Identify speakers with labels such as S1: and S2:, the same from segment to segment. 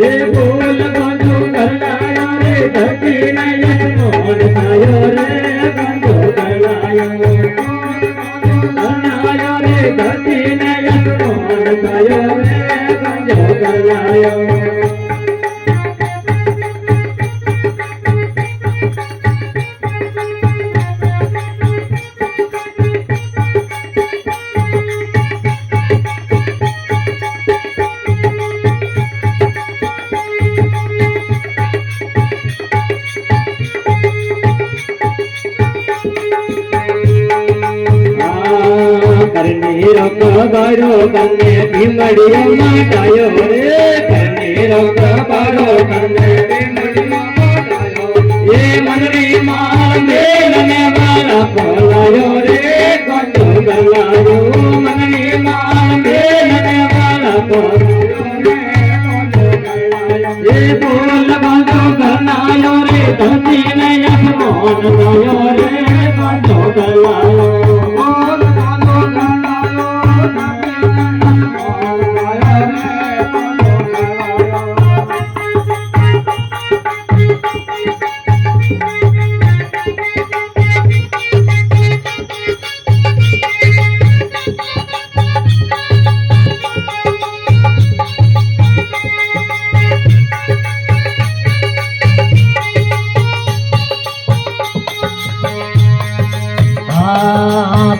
S1: ये बोल गंजो करलायो रे धरती नयन मोहन थायो रे गंजो करलायो रे धरती नयन मोहन थायो रे गंजो करलायो बारो कन्ने भीमड़ियो माटायो रे कन्ने बारो कन्ने भीमड़ियो माटायो ये मनरी मेल ने वाला पलायो रे गंजो गलायो मनरी मेल ने वाला पलायो रे गंजो गलायो ये बोल गंजो गलायो रे धरती ने मोहन गायो रे गंजो गलायो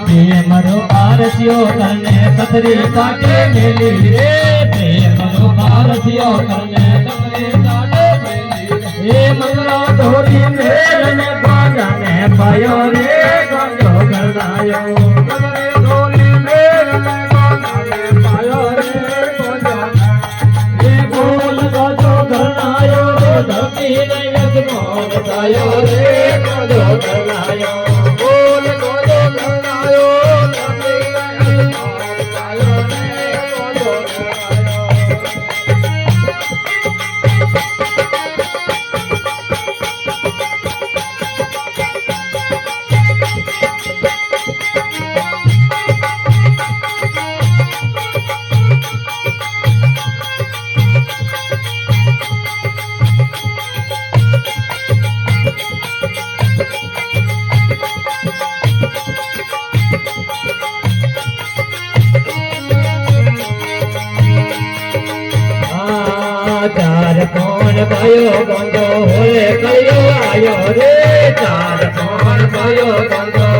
S1: प्रेमरो आरसियो करने सतरी काटे मेली रे प्रेमरो आरसियो करने सतरी काटे मेली ये मंगला धोरी मेरने बाजाने पायो रे गंजो करलायो सतरी धोरी मेरने बाजाने पायो रे गंजो ये बोल गंजो करलायो धरती ने यज्ञ बतायो रे गंजो करलायो चार कौन भयो गंजो होए कलियो आयो रे चार कौन भयो गंजो